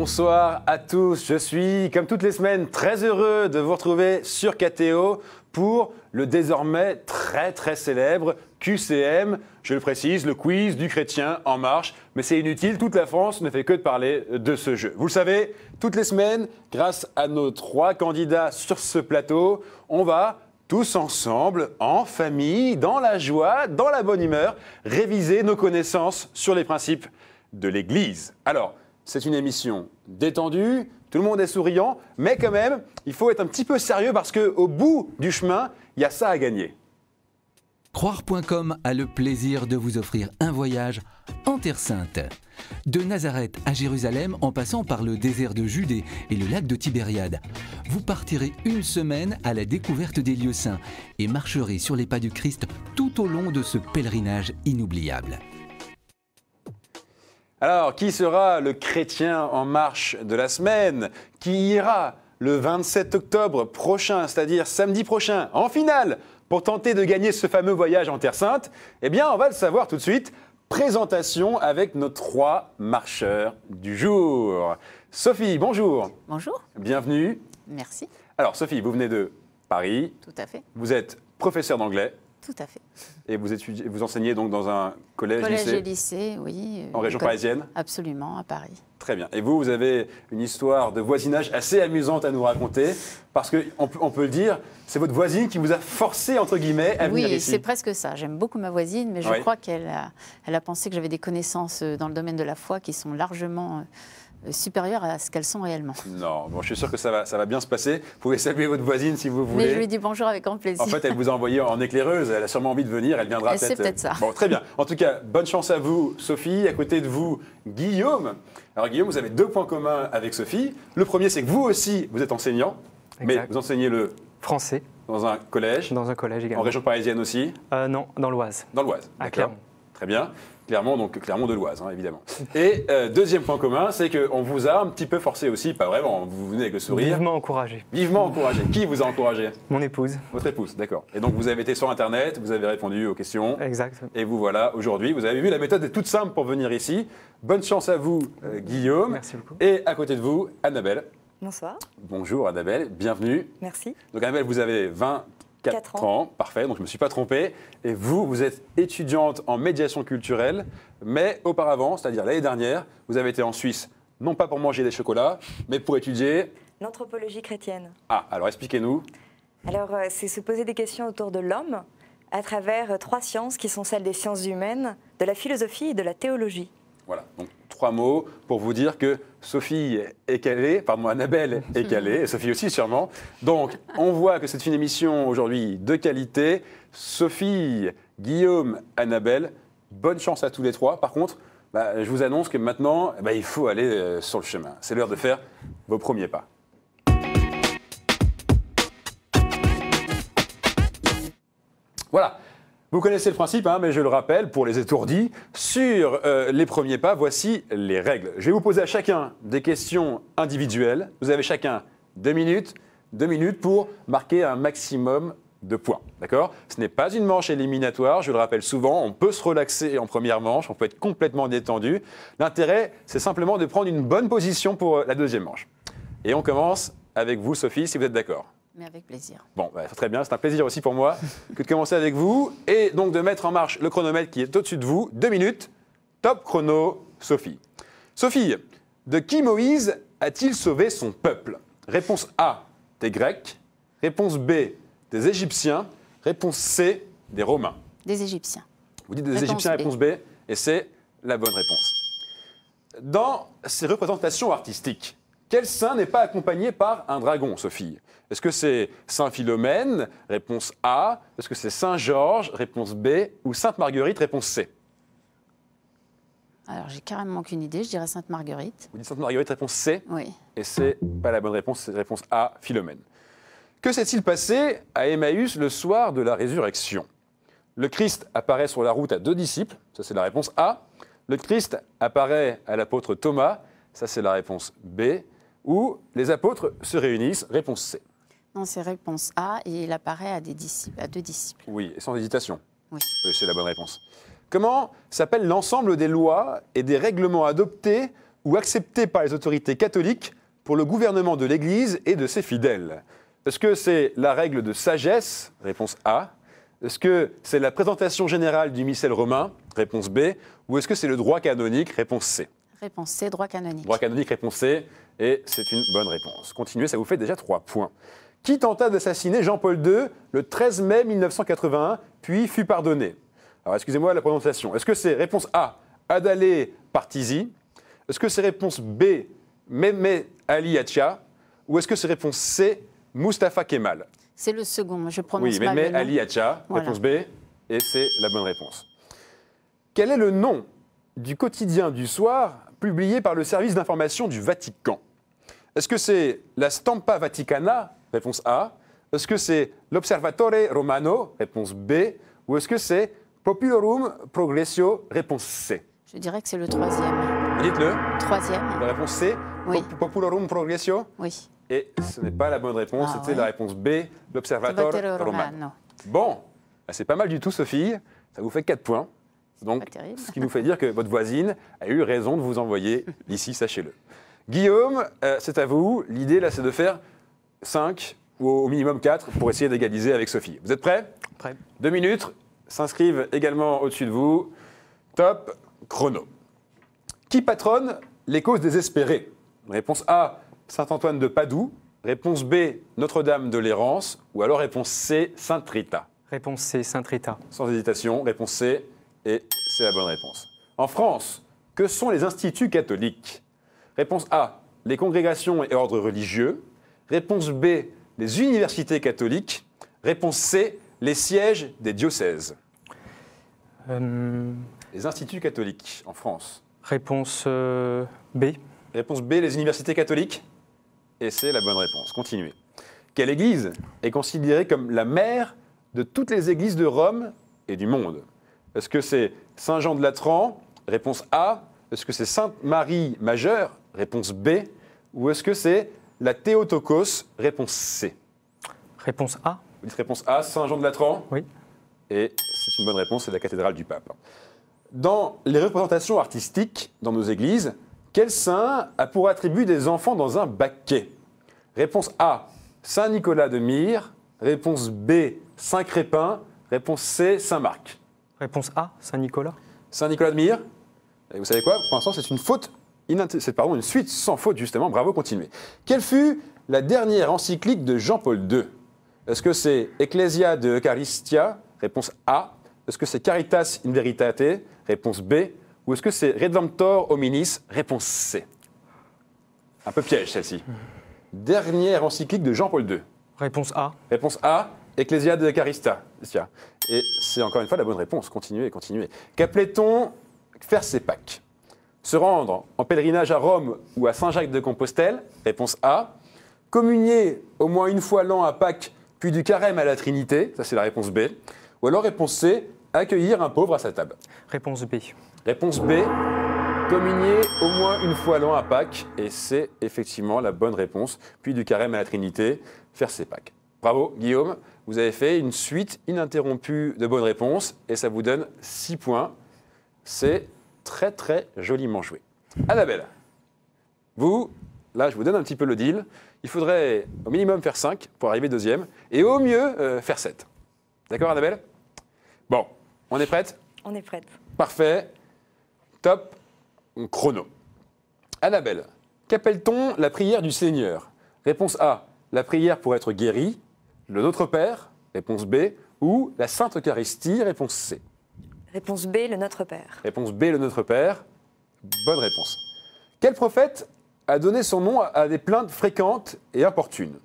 Bonsoir à tous, je suis comme toutes les semaines très heureux de vous retrouver sur KTO pour le désormais très célèbre QCM, je le précise, le quiz du chrétien en marche, mais c'est inutile, toute la France ne fait que de parler de ce jeu. Vous le savez, toutes les semaines, grâce à nos 3 candidats sur ce plateau, on va tous ensemble, en famille, dans la joie, dans la bonne humeur, réviser nos connaissances sur les principes de l'Église. Alors, c'est une émission détendue, tout le monde est souriant, mais quand même, il faut être un petit peu sérieux parce qu'au bout du chemin, il y a ça à gagner. Croire.com a le plaisir de vous offrir un voyage en Terre Sainte. De Nazareth à Jérusalem, en passant par le désert de Judée et le lac de Tibériade, vous partirez une semaine à la découverte des lieux saints et marcherez sur les pas du Christ tout au long de ce pèlerinage inoubliable. Alors, qui sera le chrétien en marche de la semaine? Qui ira le 27 octobre prochain, c'est-à-dire samedi prochain, en finale, pour tenter de gagner ce fameux voyage en Terre Sainte? Eh bien, on va le savoir tout de suite. Présentation avec nos 3 marcheurs du jour. Sophie, bonjour. Bonjour. Bienvenue. Merci. Alors, Sophie, vous venez de Paris. Tout à fait. Vous êtes professeure d'anglais. Tout à fait. Et vous enseignez donc dans un collège, lycée et lycée, oui. En région parisienne? Absolument, à Paris. Très bien. Et vous avez une histoire de voisinage assez amusante à nous raconter, parce qu'on peut le dire, c'est votre voisine qui vous a forcé, entre guillemets, à venir ici. Oui, c'est presque ça. J'aime beaucoup ma voisine, mais je crois qu'elle a pensé que j'avais des connaissances dans le domaine de la foi qui sont largement supérieures à ce qu'elles sont réellement. Non, bon, je suis sûr que ça va bien se passer. Vous pouvez saluer votre voisine si vous voulez. Mais je lui dis bonjour avec grand plaisir. En fait, elle vous a envoyé en éclaireuse, elle a sûrement envie de venir, elle viendra peut-être. C'est peut-être ça. Bon, très bien. En tout cas, bonne chance à vous, Sophie. À côté de vous, Guillaume. Alors Guillaume, vous avez 2 points communs avec Sophie. Le premier, c'est que vous aussi, vous êtes enseignant, Exact. mais vous enseignez le français. Dans un collège. Dans un collège également. En région parisienne aussi. Non, dans l'Oise. Dans l'Oise. À D'accord. Clermont. Très bien. Clermont, donc Clermont de l'Oise, hein, évidemment. Et deuxième point commun, c'est qu'on vous a un petit peu forcé aussi, pas vraiment, vous venez avec le sourire. Vivement encouragé. Vivement encouragé. Qui vous a encouragé? Mon épouse. Votre épouse, d'accord. Et donc vous avez été sur Internet, vous avez répondu aux questions. Exact. Et vous voilà aujourd'hui. Vous avez vu, la méthode est toute simple pour venir ici. Bonne chance à vous, Guillaume. Merci beaucoup. Et à côté de vous, Annabelle. Bonsoir. Bonjour Annabelle, bienvenue. Merci. Donc Annabelle, vous avez 24 ans. Parfait, donc je ne me suis pas trompé. Et vous êtes étudiante en médiation culturelle, mais auparavant, c'est-à-dire l'année dernière, vous avez été en Suisse, non pas pour manger des chocolats, mais pour étudier... L'anthropologie chrétienne. Ah, alors expliquez-nous. Alors, c'est se poser des questions autour de l'homme à travers 3 sciences qui sont celles des sciences humaines, de la philosophie et de la théologie. Voilà, donc 3 mots pour vous dire que Sophie est calée, pardon, Annabelle est calée, et Sophie aussi sûrement. Donc, on voit que c'est une émission aujourd'hui de qualité. Sophie, Guillaume, Annabelle, bonne chance à tous les 3. Par contre, je vous annonce que maintenant, il faut aller sur le chemin. C'est l'heure de faire vos premiers pas. Voilà. Vous connaissez le principe, hein, mais je le rappelle pour les étourdis. Sur les premiers pas, voici les règles. Je vais vous poser à chacun des questions individuelles. Vous avez chacun 2 minutes. 2 minutes pour marquer un maximum de points. D'accord? Ce n'est pas une manche éliminatoire, je le rappelle souvent. On peut se relaxer en première manche, on peut être complètement détendu. L'intérêt, c'est simplement de prendre une bonne position pour la deuxième manche. Et on commence avec vous, Sophie, si vous êtes d'accord. Mais avec plaisir. Bon, très bien, c'est un plaisir aussi pour moi que de commencer avec vous et donc de mettre en marche le chronomètre qui est au-dessus de vous. 2 minutes, top chrono, Sophie. Sophie, de qui Moïse a-t-il sauvé son peuple? Réponse A, des Grecs. Réponse B, des Égyptiens. Réponse C, des Romains. Des Égyptiens. Vous dites des Réponse Égyptiens, B. réponse B, et c'est la bonne réponse. Dans ces représentations artistiques, quel saint n'est pas accompagné par un dragon, Sophie? Est-ce que c'est Saint Philomène, réponse A? Est-ce que c'est Saint Georges, réponse B? Ou Sainte Marguerite, réponse C? Alors, j'ai carrément aucune idée. Je dirais Sainte Marguerite. Vous dites Sainte Marguerite, réponse C? Oui. Et c'est pas la bonne réponse, c'est réponse A, Philomène. Que s'est-il passé à Emmaüs le soir de la résurrection? Le Christ apparaît sur la route à 2 disciples, ça c'est la réponse A. Le Christ apparaît à l'apôtre Thomas, ça c'est la réponse B. Ou les apôtres se réunissent, réponse C. Non, c'est réponse A et il apparaît à 2 disciples. Oui, et sans hésitation. Oui. Oui, c'est la bonne réponse. Comment s'appelle l'ensemble des lois et des règlements adoptés ou accepté par les autorités catholiques pour le gouvernement de l'Église et de ses fidèles? Est-ce que c'est la règle de sagesse? Réponse A. Est-ce que c'est la présentation générale du missel romain? Réponse B. Ou est-ce que c'est le droit canonique? Réponse C. Réponse C, droit canonique. Droit canonique, réponse C. Et c'est une bonne réponse. Continuez, ça vous fait déjà 3 points. Qui tenta d'assassiner Jean-Paul II le 13 mai 1981, puis fut pardonné? Alors, excusez-moi la prononciation. Est-ce que c'est réponse A, Adalé Partisi? Est-ce que c'est réponse B, Mehmet Ali Acha? Ou est-ce que c'est réponse C, Mustapha Kemal? C'est le second, je prononce mal Mehmet le nom. Ali Acha, Voilà. réponse B, et c'est la bonne réponse. Quel est le nom du quotidien du soir publié par le service d'information du Vatican? Est-ce que c'est la Stampa Vaticana? Réponse A. Est-ce que c'est l'Observatore Romano? Réponse B. Ou est-ce que c'est Populorum Progressio? Réponse C. Je dirais que c'est le troisième. Dites-le. Troisième? La réponse C. Oui. Populorum Progressio? Oui. Et ce n'est pas la bonne réponse, Ah c'était ouais. la réponse B, l'Observatore Observatore Romano. Romano. Bon, bah, c'est pas mal du tout, Sophie. Ça vous fait 4 points. Donc, pas terrible. ce qui nous fait dire que votre voisine a eu raison de vous envoyer d'ici, sachez-le. Guillaume, c'est à vous. L'idée, là, c'est de faire 5 ou au minimum 4 pour essayer d'égaliser avec Sophie. Vous êtes prêts? Prêt. 2 minutes s'inscrivent également au-dessus de vous. Top, chrono. Qui patronne les causes désespérées? Réponse A, Saint-Antoine de Padoue. Réponse B, Notre-Dame de l'Errance. Ou alors réponse C, Sainte Rita. Réponse C, Sainte Rita. Sans hésitation, réponse C, et c'est la bonne réponse. En France, que sont les instituts catholiques? Réponse A, les congrégations et ordres religieux. Réponse B, les universités catholiques. Réponse C, les sièges des diocèses. Les instituts catholiques en France. Réponse B. Réponse B, les universités catholiques. Et c'est la bonne réponse. Continuez. Quelle église est considérée comme la mère de toutes les églises de Rome et du monde? Est-ce que c'est Saint-Jean de Latran? Réponse A. Est-ce que c'est Sainte-Marie Majeure? Réponse B. Ou est-ce que c'est la Théotokos? Réponse C. Réponse A. Vous dites réponse A, Saint-Jean de Latran? Oui. Et c'est une bonne réponse, c'est la cathédrale du pape. Dans les représentations artistiques dans nos églises, quel saint a pour attribut des enfants dans un baquet? Réponse A, Saint Nicolas de Myre. Réponse B, Saint Crépin. Réponse C, Saint Marc. Réponse A, Saint-Nicolas. Saint Nicolas de Myre. Et vous savez quoi? Pour l'instant, c'est une faute, c'est une suite sans faute justement. Bravo, continuez. Quelle fut la dernière encyclique de Jean-Paul II? Est-ce que c'est Ecclesia de Eucharistia? Réponse A. Est-ce que c'est Caritas in Veritate? Réponse B. Ou est-ce que c'est Redemptor hominis? Réponse C. Un peu piège celle-ci. Dernière encyclique de Jean-Paul II. Réponse A. Réponse A, Ecclesia de Eucharistia. Et c'est encore une fois la bonne réponse. Continuez, continuez. Qu'appelait-on faire ses Pâques? Se rendre en pèlerinage à Rome ou à Saint-Jacques-de-Compostelle? Réponse A. Communier au moins une fois l'an à Pâques, puis du carême à la Trinité? Ça, c'est la réponse B. Ou alors réponse C, accueillir un pauvre à sa table. Réponse B. Réponse B, communier au moins une fois l'an à Pâques. Et c'est effectivement la bonne réponse. Puis du carême à la Trinité, faire ses Pâques. Bravo, Guillaume. Vous avez fait une suite ininterrompue de bonnes réponses. Et ça vous donne 6 points. C'est très, très joliment joué. Annabelle, vous, là, je vous donne un petit peu le deal. Il faudrait au minimum faire 5 pour arriver deuxième. Et au mieux, faire 7. D'accord, Annabelle? Bon, on est prête? On est prête. Parfait. Top. Chrono. Annabelle, qu'appelle-t-on la prière du Seigneur? Réponse A, la prière pour être guéri. Le Notre Père. Réponse B. Ou la Sainte Eucharistie. Réponse C. Réponse B, le Notre Père. Réponse B, le Notre Père. Bonne réponse. Quel prophète a donné son nom à des plaintes fréquentes et importunes?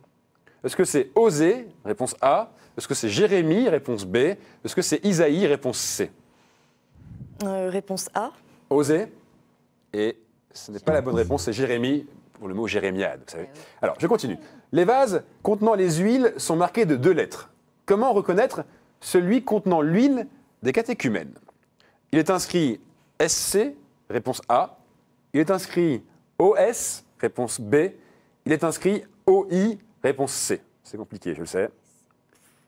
Est-ce que c'est Osée? Réponse A. Est-ce que c'est Jérémie? Réponse B. Est-ce que c'est Isaïe? Réponse C. Réponse A. Osée. Et ce n'est pas la bonne réponse, c'est Jérémie, pour le mot jérémiade, vous savez. Alors, je continue. Les vases contenant les huiles sont marqués de 2 lettres. Comment reconnaître celui contenant l'huile des catéchumènes? Il est inscrit SC, réponse A. Il est inscrit OS, réponse B. Il est inscrit OI, réponse C. C'est compliqué, je le sais.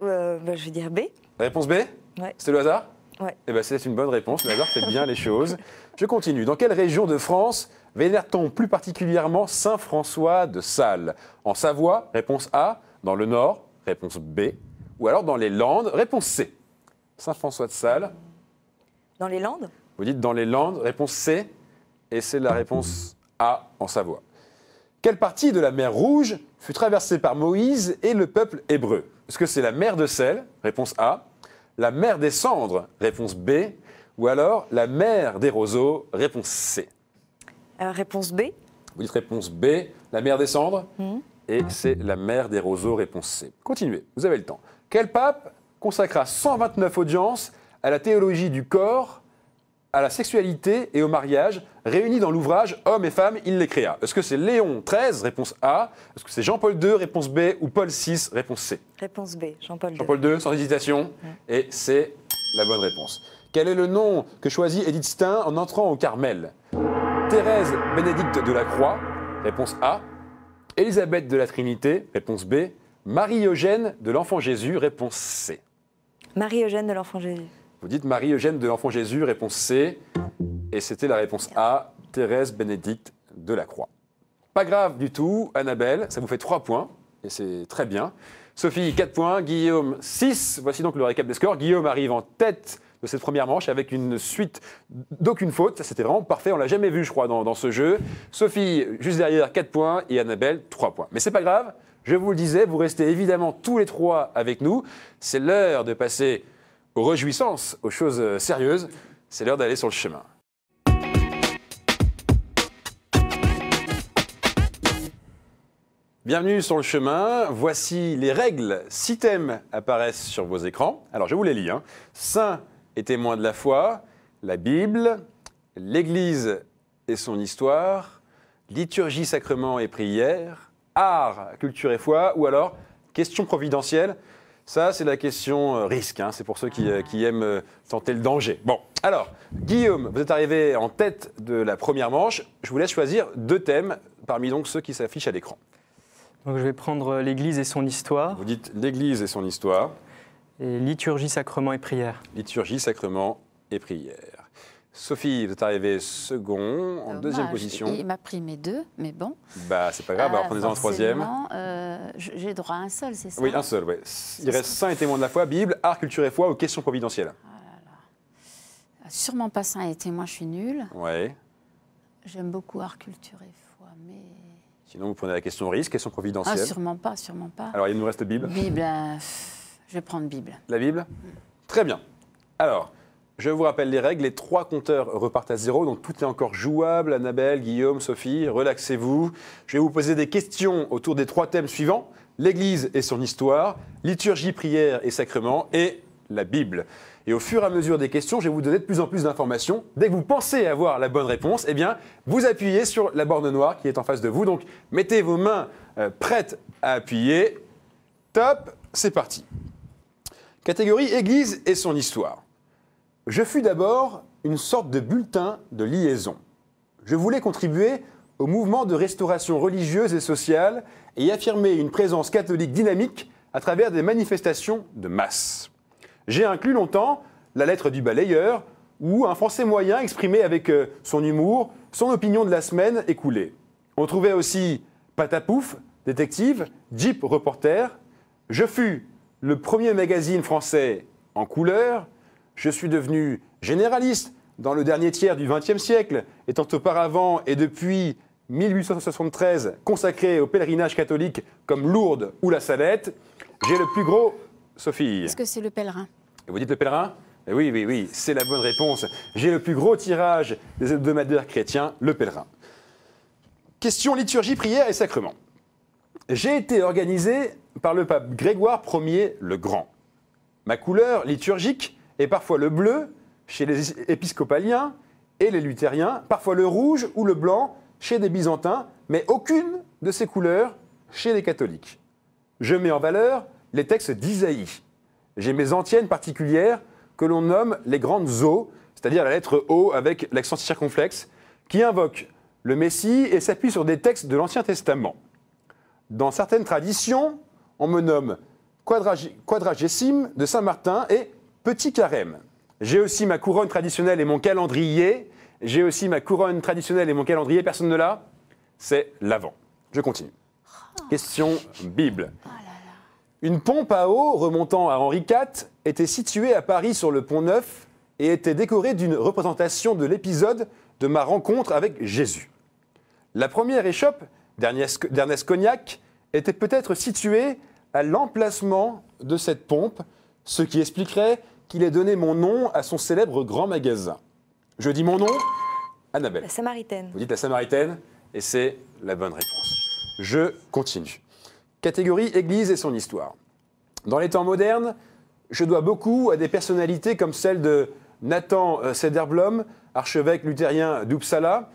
Je vais dire B. Réponse B? Ouais. C'est le hasard? Ouais. Eh ben, c'est une bonne réponse, le hasard fait bien les choses. Je continue. Dans quelle région de France vénère-t-on plus particulièrement Saint François de Sales? En Savoie, réponse A. Dans le Nord, réponse B. Ou alors dans les Landes, réponse C. Saint François de Sales. Dans les Landes? Vous dites dans les Landes, réponse C. Et c'est la réponse A en Savoie. Quelle partie de la mer Rouge fut traversée par Moïse et le peuple hébreu? Est-ce que c'est la mer de Sel? Réponse A. La mer des Cendres? Réponse B. Ou alors la mer des Roseaux? Réponse C. Réponse B. Vous dites réponse B, la mer des Cendres? Et c'est la mer des Roseaux, réponse C. Continuez, vous avez le temps. Quel pape consacra 129 audiences à la théologie du corps, à la sexualité et au mariage, réunis dans l'ouvrage Hommes et femmes, il les créa? Est-ce que c'est Léon XIII, réponse A? Est-ce que c'est Jean-Paul II, réponse B? Ou Paul VI, réponse C? Réponse B, Jean-Paul II. Jean-Paul II, sans hésitation. Et c'est la bonne réponse. Quel est le nom que choisit Édith Stein en entrant au Carmel? Thérèse Bénédicte de la Croix, réponse A. Élisabeth de la Trinité, réponse B. Marie-Eugène de l'Enfant Jésus, réponse C. Marie-Eugène de l'Enfant Jésus. Vous dites Marie-Eugène de l'Enfant Jésus, réponse C. Et c'était la réponse A, Thérèse Bénédicte de la Croix. Pas grave du tout, Annabelle, ça vous fait 3 points, et c'est très bien. Sophie, 4 points, Guillaume, 6. Voici donc le récap des scores. Guillaume arrive en tête de cette première manche avec une suite d'aucune faute. C'était vraiment parfait, on ne l'a jamais vu, je crois, dans ce jeu. Sophie, juste derrière, 4 points, et Annabelle, 3 points. Mais c'est pas grave, je vous le disais, vous restez évidemment tous les 3 avec nous. C'est l'heure de passer aux réjouissances, aux choses sérieuses. C'est l'heure d'aller sur le chemin. Bienvenue sur le chemin. Voici les règles. 6 thèmes apparaissent sur vos écrans. Alors, je vous les lis. Saints et témoins de la foi, la Bible, l'Église et son histoire, liturgie, sacrement et prière, art, culture et foi, ou alors question providentielle. Ça, c'est la question risque. C'est pour ceux qui aiment tenter le danger. Bon, alors, Guillaume, vous êtes arrivé en tête de la première manche. Je vous laisse choisir 2 thèmes parmi donc ceux qui s'affichent à l'écran. Donc je vais prendre l'Église et son histoire. Vous dites l'Église et son histoire. Et liturgie, sacrement et prière. Liturgie, sacrement et prière. Sophie, vous êtes arrivée second, en deuxième position. Il m'a pris mes 2, mais bon. Bah, c'est pas grave, alors prenez-en un troisième. J'ai droit à un seul, c'est ça? Oui, un seul, oui. Il reste saints et témoins de la foi, Bible, art, culture et foi ou questions providentielles. Sûrement pas saint et témoin, je suis nulle. Ouais. J'aime beaucoup art, culture et foi, mais... Sinon, vous prenez la question risque, question providentielle. Ah, sûrement pas, sûrement pas. Alors, il nous reste Bible. Bible, je vais prendre Bible. La Bible? Très bien. Alors, je vous rappelle les règles. Les 3 compteurs repartent à 0, donc tout est encore jouable. Annabelle, Guillaume, Sophie, relaxez-vous. Je vais vous poser des questions autour des 3 thèmes suivants. L'Église et son histoire, liturgie, prière et sacrement, et la Bible. Et au fur et à mesure des questions, je vais vous donner de plus en plus d'informations. Dès que vous pensez avoir la bonne réponse, eh bien, vous appuyez sur la borne noire qui est en face de vous. Donc, mettez vos mains prêtes à appuyer. Top, c'est parti. Catégorie Église et son histoire. Je fus d'abord une sorte de bulletin de liaison. Je voulais contribuer au mouvement de restauration religieuse et sociale et y affirmer une présence catholique dynamique à travers des manifestations de masse. J'ai inclus longtemps la lettre du balayeur ou un français moyen exprimé avec son humour, son opinion de la semaine écoulée. On trouvait aussi Patapouf, détective, Jeep, reporter. Je fus le premier magazine français en couleur. Je suis devenu généraliste dans le dernier tiers du XXe siècle, étant auparavant et depuis 1873 consacré au pèlerinage catholique comme Lourdes ou la Salette. J'ai le plus gros... Sophie. Est-ce que c'est le pèlerin? Et vous dites le pèlerin? Oui, c'est la bonne réponse. J'ai le plus gros tirage des hebdomadaires chrétiens, le pèlerin. Question liturgie, prière et sacrement. J'ai été organisé par le pape Grégoire Ier le Grand. Ma couleur liturgique est parfois le bleu chez les épiscopaliens et les luthériens, parfois le rouge ou le blanc chez des byzantins, mais aucune de ces couleurs chez les catholiques. Je mets en valeur les textes d'Isaïe. J'ai mes antiennes particulières que l'on nomme les grandes O, c'est-à-dire la lettre O avec l'accent circonflexe, qui invoquent le Messie et s'appuient sur des textes de l'Ancien Testament. Dans certaines traditions, on me nomme quadragésime de Saint-Martin et petit carême. J'ai aussi ma couronne traditionnelle et mon calendrier. J'ai aussi ma couronne traditionnelle et mon calendrier. Personne ne l'a? C'est l'Avent. Je continue. Question Bible. Une pompe à eau remontant à Henri IV était située à Paris sur le Pont Neuf et était décorée d'une représentation de l'épisode de ma rencontre avec Jésus. La première échoppe d'Ernest Cognac était peut-être située à l'emplacement de cette pompe, ce qui expliquerait qu'il ait donné mon nom à son célèbre grand magasin. Je dis mon nom, Annabelle. La Samaritaine. Vous dites la Samaritaine, et c'est la bonne réponse. Je continue. Catégorie Église et son histoire. Dans les temps modernes, je dois beaucoup à des personnalités comme celle de Nathan Sederblom, archevêque luthérien d'Uppsala,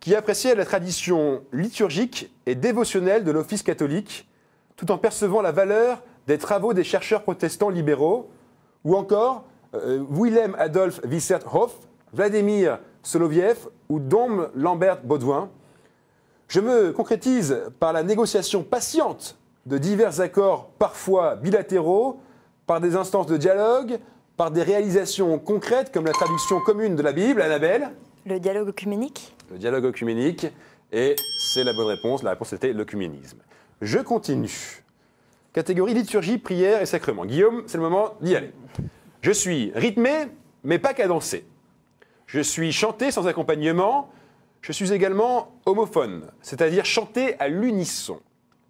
qui appréciait la tradition liturgique et dévotionnelle de l'Office catholique, tout en percevant la valeur des travaux des chercheurs protestants libéraux, ou encore Willem Adolf Wisserthoff, Vladimir Soloviev ou Dom Lambert Baudouin. Je me concrétise par la négociation patiente de divers accords parfois bilatéraux, par des instances de dialogue, par des réalisations concrètes comme la traduction commune de la Bible. Annabelle? Le dialogue œcuménique. Le dialogue œcuménique, et c'est la bonne réponse. La réponse était l'œcuménisme. Je continue. Catégorie liturgie, prière et sacrement. Guillaume, c'est le moment d'y aller. Je suis rythmé, mais pas cadencé. Je suis chanté sans accompagnement. Je suis également homophone, c'est-à-dire chanté à l'unisson.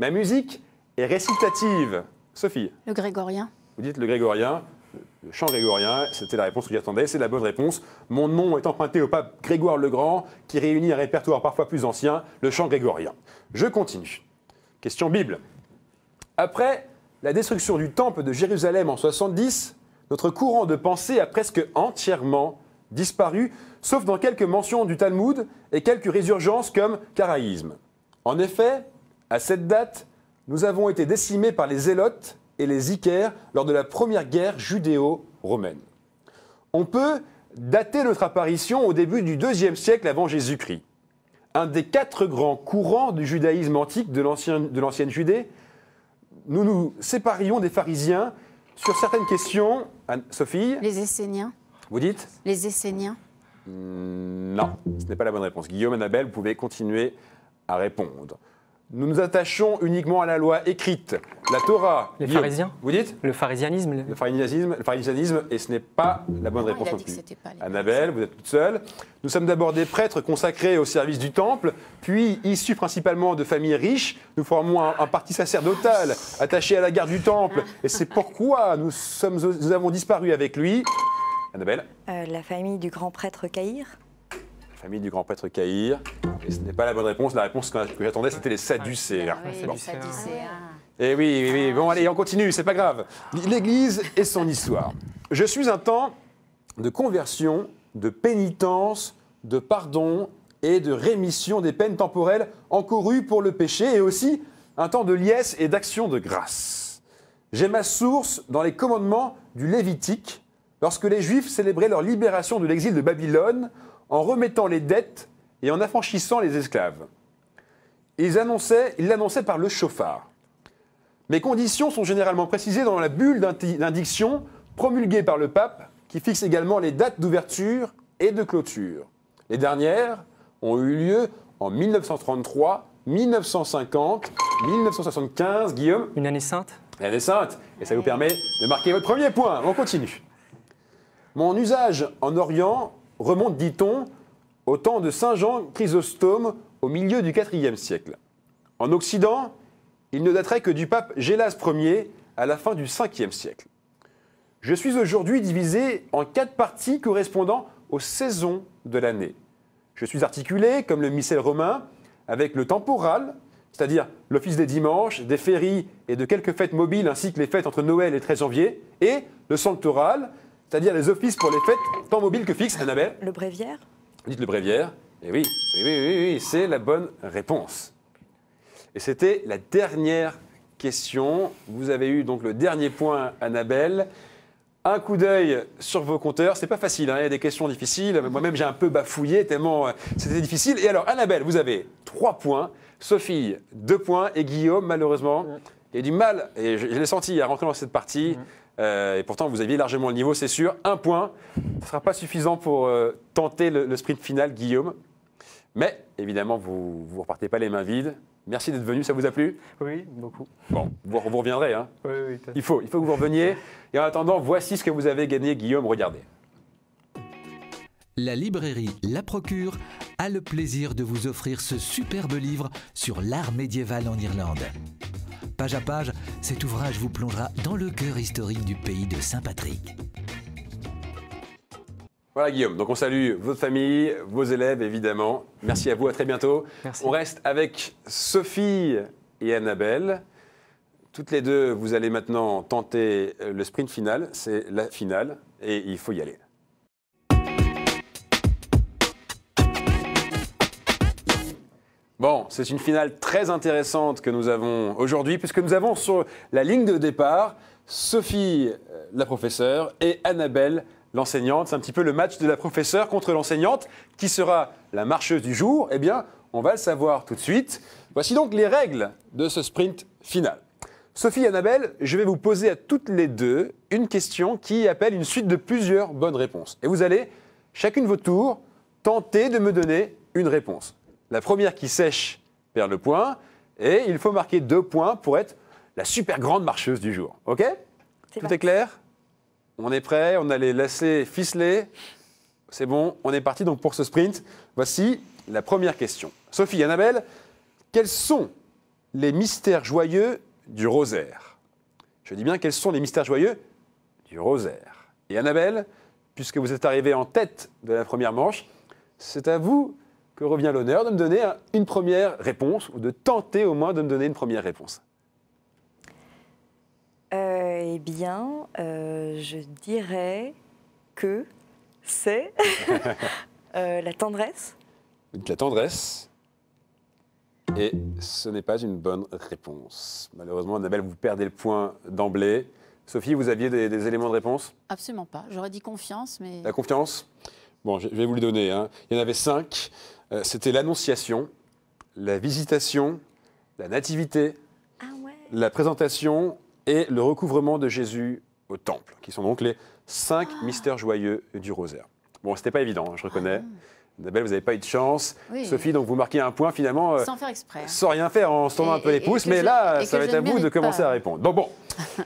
Ma musique est récitative. Sophie? Le grégorien. Vous dites le grégorien, le chant grégorien, c'était la réponse que j'attendais, c'est la bonne réponse. Mon nom est emprunté au pape Grégoire le Grand, qui réunit un répertoire parfois plus ancien, le chant grégorien. Je continue. Question Bible. Après la destruction du temple de Jérusalem en 70, notre courant de pensée a presque entièrement disparu, sauf dans quelques mentions du Talmud et quelques résurgences comme karaïsme. En effet, à cette date, nous avons été décimés par les Zélotes et les Icars lors de la première guerre judéo-romaine. On peut dater notre apparition au début du IIe siècle avant Jésus-Christ. Un des 4 grands courants du judaïsme antique de l'ancienne Judée, nous nous séparions des pharisiens sur certaines questions. Sophie? Les Esséniens. Vous dites? Les Esséniens. Non, ce n'est pas la bonne réponse. Guillaume, Annabelle, vous pouvez continuer à répondre. Nous nous attachons uniquement à la loi écrite, la Torah. Les Guillaume, pharisiens. Vous dites? Le pharisianisme. Le pharisianisme, et ce n'est pas la bonne réponse il a non dit que plus. c'était pas les Annabelle, vous êtes toute seule. Nous sommes d'abord des prêtres consacrés au service du temple, puis issus principalement de familles riches. Nous formons un parti sacerdotal attaché à la garde du temple, et c'est pourquoi nous avons disparu avec lui. Annabelle? La famille du grand prêtre Caïr. La famille du grand prêtre Caïr. Et ce n'est pas la bonne réponse. La réponse que j'attendais, c'était les Sadducéens. Ah oui, Bon. les Sadducéens. Eh oui, oui, oui. Bon, allez, on continue, c'est pas grave. L'Église et son histoire. Je suis un temps de conversion, de pénitence, de pardon et de rémission des peines temporelles encourues pour le péché, et aussi un temps de liesse et d'action de grâce. J'ai ma source dans les commandements du Lévitique, lorsque les Juifs célébraient leur libération de l'exil de Babylone en remettant les dettes et en affranchissant les esclaves. Ils l'annonçaient par le chauffard. Mes conditions sont généralement précisées dans la bulle d'indiction promulguée par le pape, qui fixe également les dates d'ouverture et de clôture. Les dernières ont eu lieu en 1933, 1950, 1975. Guillaume? Une année sainte. L'année sainte. Et ça vous permet de marquer votre premier point. On continue. Mon usage en Orient remonte, dit-on, au temps de Saint Jean Chrysostome au milieu du IVe siècle. En Occident, il ne daterait que du pape Gélas Ier à la fin du Ve siècle. Je suis aujourd'hui divisé en 4 parties correspondant aux saisons de l'année. Je suis articulé, comme le missel romain, avec le temporal, c'est-à-dire l'office des dimanches, des féries et de quelques fêtes mobiles, ainsi que les fêtes entre Noël et 13 janvier, et le sanctoral, c'est-à-dire les offices pour les fêtes tant mobiles que fixes. Annabelle? Le bréviaire. Vous dites le bréviaire? Et oui, c'est la bonne réponse. Et c'était la dernière question. Vous avez eu donc le dernier point, Annabelle. Un coup d'œil sur vos compteurs. C'est pas facile, hein, il y a des questions difficiles. Moi-même, j'ai un peu bafouillé tellement c'était difficile. Et alors, Annabelle, vous avez 3 points. Sophie, 2 points. Et Guillaume, malheureusement, il a du mal, et je l'ai senti à rentrer dans cette partie, Et pourtant, vous aviez largement le niveau, c'est sûr. 1 point. Ce ne sera pas suffisant pour tenter le sprint final, Guillaume. Mais évidemment, vous ne repartez pas les mains vides. Merci d'être venu, ça vous a plu? Oui, beaucoup. Bon, vous reviendrez. Hein. Oui, oui, tout à fait. Il faut que vous reveniez. Et en attendant, voici ce que vous avez gagné, Guillaume. Regardez. La librairie La Procure a le plaisir de vous offrir ce superbe livre sur l'art médiéval en Irlande. Page à page, cet ouvrage vous plongera dans le cœur historique du pays de Saint-Patrick. Voilà Guillaume, donc on salue votre famille, vos élèves évidemment. Merci à vous, à très bientôt. Merci. On reste avec Sophie et Annabelle. Toutes les deux, vous allez maintenant tenter le sprint final. C'est la finale et il faut y aller. Bon, c'est une finale très intéressante que nous avons aujourd'hui puisque nous avons sur la ligne de départ Sophie, la professeure, et Annabelle, l'enseignante. C'est un petit peu le match de la professeure contre l'enseignante. Qui sera la marcheuse du jour? Eh bien, on va le savoir tout de suite. Voici donc les règles de ce sprint final. Sophie et Annabelle, je vais vous poser à toutes les deux une question qui appelle une suite de plusieurs bonnes réponses. Et vous allez, chacune votre tour, tenter de me donner une réponse. La première qui sèche perd le point. Et il faut marquer 2 points pour être la super grande marcheuse du jour. OK? Tout est clair? On est prêt, on a les lacets ficelés. C'est bon, on est parti donc pour ce sprint. Voici la première question. Sophie et Annabelle, quels sont les mystères joyeux du rosaire? Je dis bien, quels sont les mystères joyeux du rosaire? Et Annabelle, puisque vous êtes arrivée en tête de la première manche, c'est à vous que revient l'honneur de me donner une première réponse, ou de tenter au moins de me donner une première réponse. Eh bien, je dirais que c'est la tendresse. La tendresse. Et ce n'est pas une bonne réponse. Malheureusement, Annabelle, vous perdez le point d'emblée. Sophie, vous aviez des éléments de réponse? Absolument pas. J'aurais dit confiance, mais... La confiance? Bon, je vais vous les donner. Hein. Il y en avait 5. C'était l'Annonciation, la Visitation, la Nativité, la Présentation et le recouvrement de Jésus au Temple, qui sont donc les 5 mystères joyeux du rosaire. Bon, c'était pas évident, hein, je reconnais. Annabelle, vous n'avez pas eu de chance. Oui. Sophie, donc vous marquez un point finalement. Sans faire exprès. Sans rien faire, en se tournant un peu les pouces. Mais là, ça va être à vous de commencer à répondre. Donc bon,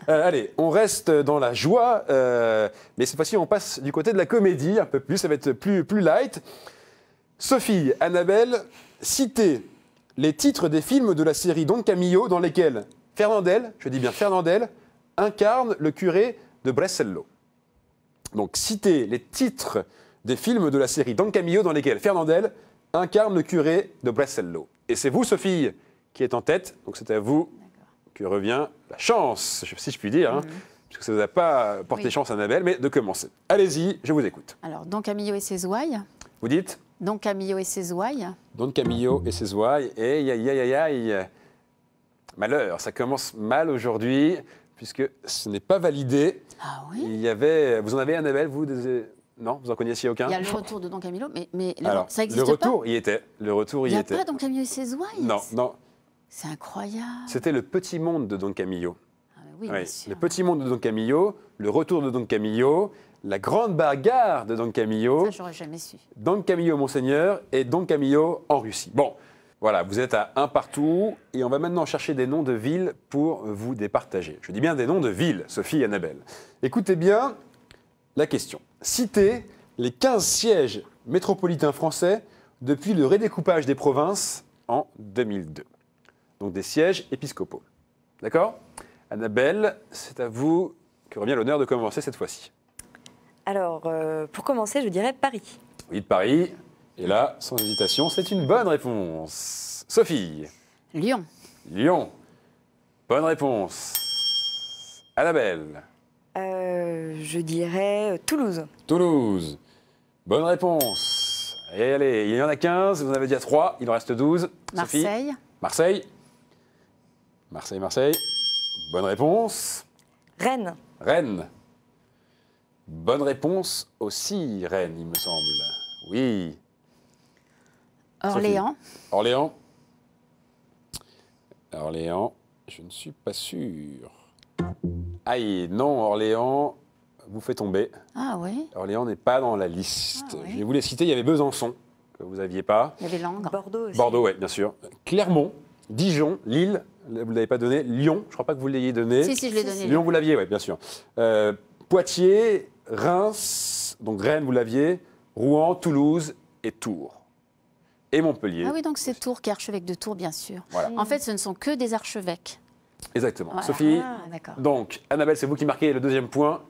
allez, on reste dans la joie. Mais cette fois-ci, on passe du côté de la comédie un peu plus. Ça va être plus light. Sophie, Annabelle, citez les titres des films de la série Don Camillo dans lesquels Fernandel, je dis bien Fernandel, incarne le curé de Brescello. Donc, citez les titres des films de la série Don Camillo dans lesquels Fernandel incarne le curé de Brescello. Et c'est vous, Sophie, qui êtes en tête. Donc, c'est à vous que revient la chance, si je puis dire, hein, puisque ça ne vous a pas porté chance, Annabelle, mais de commencer. Allez-y, je vous écoute. Alors, Don Camillo et ses ouailles. Vous dites? Don Camillo et ses ouailles. Don Camillo et ses ouailles. Et aïe. Malheur, ça commence mal aujourd'hui, puisque ce n'est pas validé. Ah oui? Il y avait, vous en avez, Annabelle, vous Non, vous en connaissiez aucun? Il y a le retour de Don Camillo, mais alors, ça existe pas? Le retour y était. Le retour y était. Il n'y a pas Don Camillo et ses ouailles? Non. C'est incroyable. C'était le petit monde de Don Camillo. Ah, oui, bien sûr. Le petit monde de Don Camillo, le retour de Don Camillo, la grande bagarre de Don Camillo. Ça, j'aurais jamais su. Don Camillo Monseigneur et Don Camillo en Russie. Bon, voilà, vous êtes à 1 partout et on va maintenant chercher des noms de villes pour vous départager. Je dis bien des noms de villes, Sophie et Annabelle. Écoutez bien la question. Citez les 15 sièges métropolitains français depuis le redécoupage des provinces en 2002. Donc des sièges épiscopaux. D'accord? Annabelle, c'est à vous que revient l'honneur de commencer cette fois-ci. Alors, pour commencer, je dirais Paris. Oui, de Paris. Et là, sans hésitation, c'est une bonne réponse. Sophie. Lyon. Lyon. Bonne réponse. Annabelle. Je dirais Toulouse. Toulouse. Bonne réponse. Et allez, il y en a 15, vous en avez déjà 3, il en reste 12. Marseille. Sophie. Marseille. Bonne réponse. Rennes. Rennes. Bonne réponse aussi, Rennes, il me semble. Oui. Orléans. Orléans, je ne suis pas sûr. Aïe, non, Orléans vous fait tomber. Ah oui. Orléans n'est pas dans la liste. Ah oui. Je vais vous les citer. Il y avait Besançon, que vous n'aviez pas. Il y avait Langres. Bordeaux aussi. Bordeaux, oui, bien sûr. Clermont, Dijon, Lille, vous ne l'avez pas donné. Lyon, je ne crois pas que vous l'ayez donné. Si, je l'ai donné. Lyon, vous l'aviez, oui, bien sûr. Poitiers, Reims, donc Rennes, vous l'aviez. Rouen, Toulouse et Tours. Et Montpellier. Ah oui, donc c'est Tours qui est archevêque de Tours, bien sûr. Voilà. En fait, ce ne sont que des archevêques. Exactement. Voilà. Sophie, Ah, d'accord. donc, Annabelle, c'est vous qui marquez le deuxième point.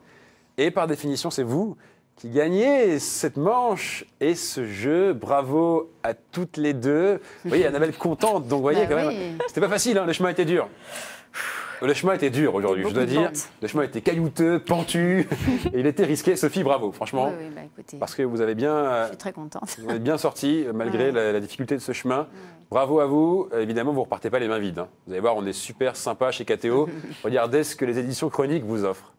Et par définition, c'est vous qui gagnez cette manche et ce jeu. Bravo à toutes les deux. Vous voyez, Annabelle contente. Donc, vous voyez, Bah quand oui. même, c'était pas facile, hein, le chemin était dur. Le chemin était dur aujourd'hui, je dois Beaucoup de dire. pentes. Le chemin était caillouteux, pentu, et il était risqué. Sophie, bravo, franchement. Oui, bah écoutez, Parce que vous avez bien, je suis très contente. vous êtes bien sorti malgré Ouais. la difficulté de ce chemin. Bravo à vous. Évidemment, vous ne repartez pas les mains vides, hein. Vous allez voir, on est super sympa chez KTO. Regardez ce que les éditions Chroniques vous offrent.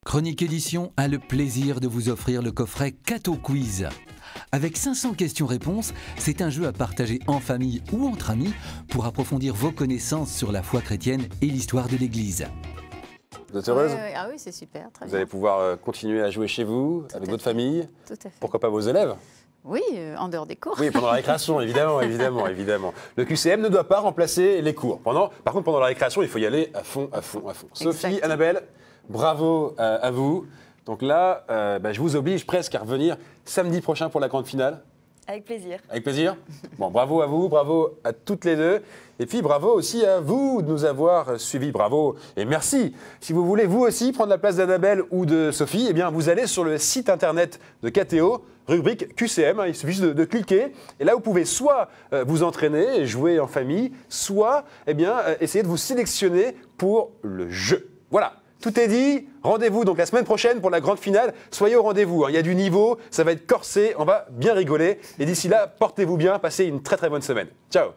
Chronique Édition a le plaisir de vous offrir le coffret Cato Quiz. Avec 500 questions-réponses, c'est un jeu à partager en famille ou entre amis pour approfondir vos connaissances sur la foi chrétienne et l'histoire de l'Église. Vous êtes heureuse? Ouais, ouais. Ah oui, c'est super, très Vous bien. allez pouvoir continuer à jouer chez vous, avec à votre fait. famille. Tout à fait. Pourquoi pas vos élèves? Oui, en dehors des cours. Oui, pendant la récréation, évidemment, évidemment. Le QCM ne doit pas remplacer les cours. Par contre, pendant la récréation, il faut y aller à fond. Sophie, Exact. Annabelle, bravo à vous. Donc là, je vous oblige presque à revenir samedi prochain pour la grande finale. Avec plaisir. Avec plaisir. Bon, bravo à vous, bravo à toutes les deux. Et puis bravo aussi à vous de nous avoir suivis. Bravo et merci. Si vous voulez vous aussi prendre la place d'Annabelle ou de Sophie, eh bien vous allez sur le site internet de KTO, rubrique QCM. Il suffit juste de cliquer. Et là, vous pouvez soit vous entraîner et jouer en famille, soit essayer de vous sélectionner pour le jeu. Voilà. Tout est dit, rendez-vous donc la semaine prochaine pour la grande finale. Soyez au rendez-vous, hein. Il y a du niveau, ça va être corsé, on va bien rigoler. Et d'ici là, portez-vous bien, passez une très très bonne semaine. Ciao.